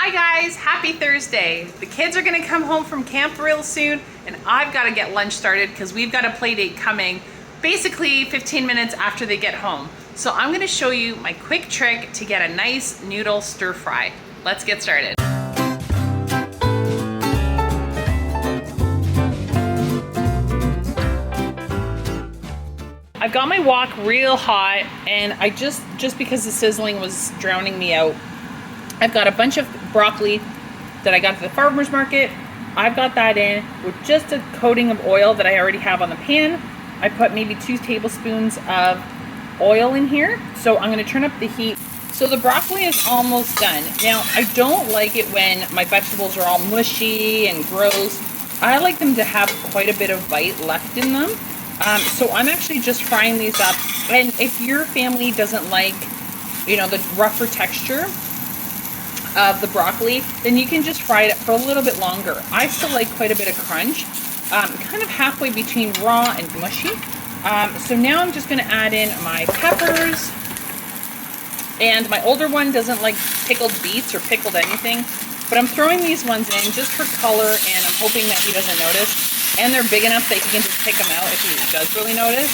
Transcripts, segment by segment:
Hi guys, happy Thursday. The kids are gonna come home from camp real soon and I've gotta get lunch started because we've got a play date coming basically 15 minutes after they get home. So I'm gonna show you my quick trick to get a nice noodle stir fry. Let's get started. I've got my wok real hot and I just because the sizzling was drowning me out, I've got a bunch of broccoli that I got at the farmer's market. I've got that in with just a coating of oil that I already have on the pan. I put maybe 2 tablespoons of oil in here. So I'm gonna turn up the heat. So the broccoli is almost done. Now, I don't like it when my vegetables are all mushy and gross. I like them to have quite a bit of bite left in them. So I'm actually just frying these up. And if your family doesn't like, you know, the rougher texture of the broccoli, then you can just fry it for a little bit longer. I still like quite a bit of crunch, kind of halfway between raw and mushy. So now I'm just gonna add in my peppers. And my older one doesn't like pickled beets or pickled anything, but I'm throwing these ones in just for color and I'm hoping that he doesn't notice. And they're big enough that he can just pick them out if he does really notice.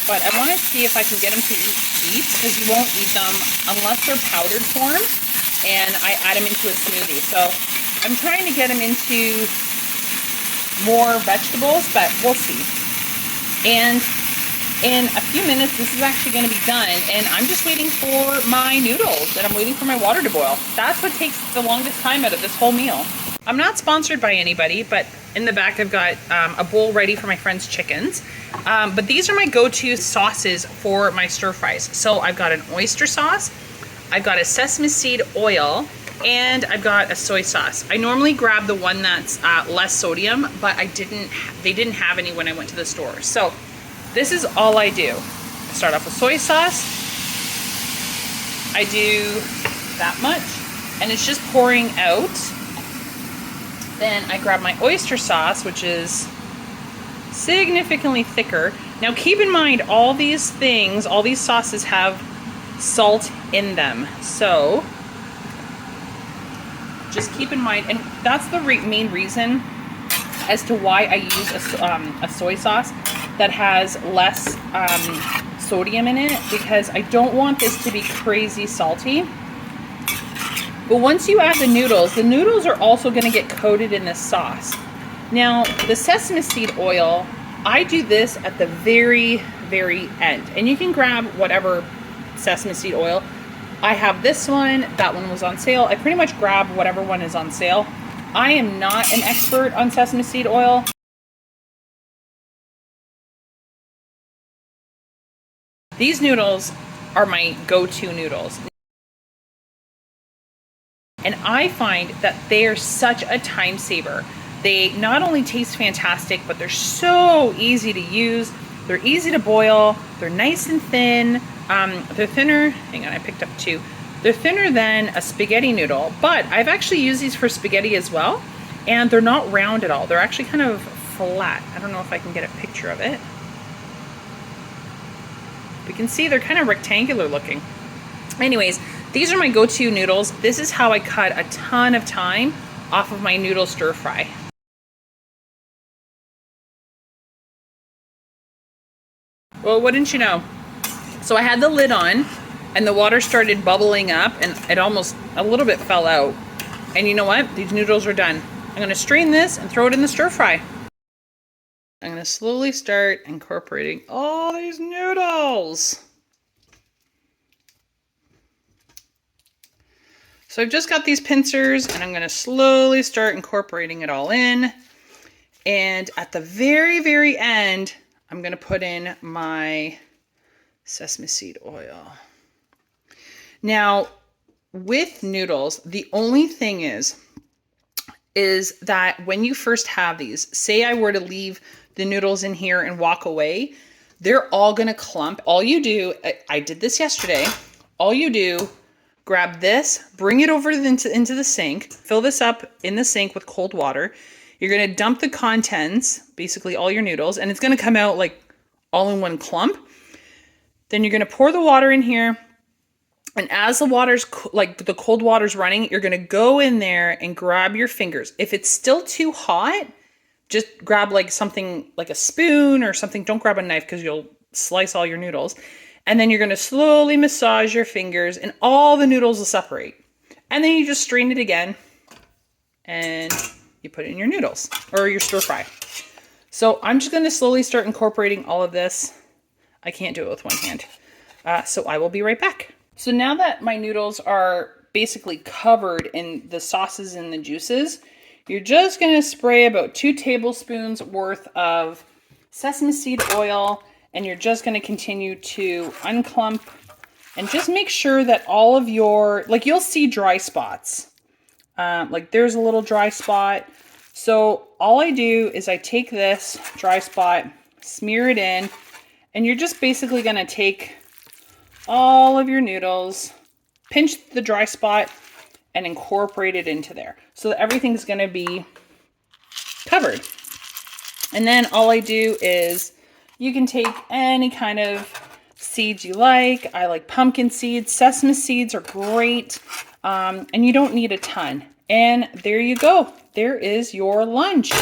But I wanna see if I can get him to eat beets because he won't eat them unless they're powdered form. And I add them into a smoothie. So I'm trying to get them into more vegetables, but we'll see. And in a few minutes, this is actually going to be done. And I'm just waiting for my noodles and I'm waiting for my water to boil. That's what takes the longest time out of this whole meal. I'm not sponsored by anybody, but in the back I've got a bowl ready for my friend's chickens. But these are my go-to sauces for my stir fries. So I've got an oyster sauce, I've got a sesame seed oil, and I've got a soy sauce. I normally grab the one that's less sodium, but they didn't have any when I went to the store. So this is all I do. I start off with soy sauce. I do that much, and it's just pouring out. Then I grab my oyster sauce, which is significantly thicker. Now keep in mind, all these things, all these sauces have salt in them, so just keep in mind, and that's the main reason as to why I use a soy sauce that has less sodium in it, because I don't want this to be crazy salty. But once you add the noodles are also going to get coated in this sauce. Now the sesame seed oil, I do this at the very end, and you can grab whatever sesame seed oil. I have this one, that one was on sale. I pretty much grab whatever one is on sale. I am not an expert on sesame seed oil. These noodles are my go-to noodles. And I find that they are such a time saver. They not only taste fantastic, but they're so easy to use. They're easy to boil. They're nice and thin. They're thinner, hang on, I picked up 2. They're thinner than a spaghetti noodle, but I've actually used these for spaghetti as well, and they're not round at all. They're actually kind of flat. I don't know if I can get a picture of it. We can see they're kind of rectangular looking. Anyways, these are my go-to noodles. This is how I cut a ton of time off of my noodle stir fry. Well, wouldn't you know? So I had the lid on and the water started bubbling up and it almost a little bit fell out. And you know what? These noodles are done. I'm gonna strain this and throw it in the stir fry. I'm gonna slowly start incorporating all these noodles. So I've just got these pincers and I'm gonna slowly start incorporating it all in. And at the very end, I'm gonna put in my sesame seed oil. Now, with noodles, the only thing is that when you first have these, say I were to leave the noodles in here and walk away, they're all gonna clump. All you do, I did this yesterday, all you do, grab this, bring it over into the sink, fill this up in the sink with cold water. You're gonna dump the contents, basically all your noodles, and it's gonna come out like all in one clump. Then you're gonna pour the water in here, And as the water's, like the cold water's running, you're gonna go in there and grab your fingers. If it's still too hot, just grab like something like a spoon or something. Don't grab a knife because you'll slice all your noodles. And then you're gonna slowly massage your fingers and all the noodles will separate. And then you just strain it again and you put it in your noodles or your stir fry. So I'm just gonna slowly start incorporating all of this. I can't do it with one hand. So I will be right back. So now that my noodles are basically covered in the sauces and the juices, you're just gonna spray about 2 tablespoons worth of sesame seed oil, and you're just gonna continue to unclump and just make sure that all of your, like you'll see dry spots. Like there's a little dry spot. So all I do is I take this dry spot, smear it in, and you're just basically gonna take all of your noodles, pinch the dry spot, and incorporate it into there. So that everything's gonna be covered. And then all I do is, you can take any kind of seeds you like. I like pumpkin seeds. Sesame seeds are great. And you don't need a ton. And there you go. There is your lunch.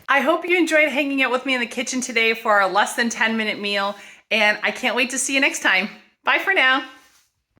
I hope you enjoyed hanging out with me in the kitchen today for a less than 10-minute meal. And I can't wait to see you next time. Bye for now.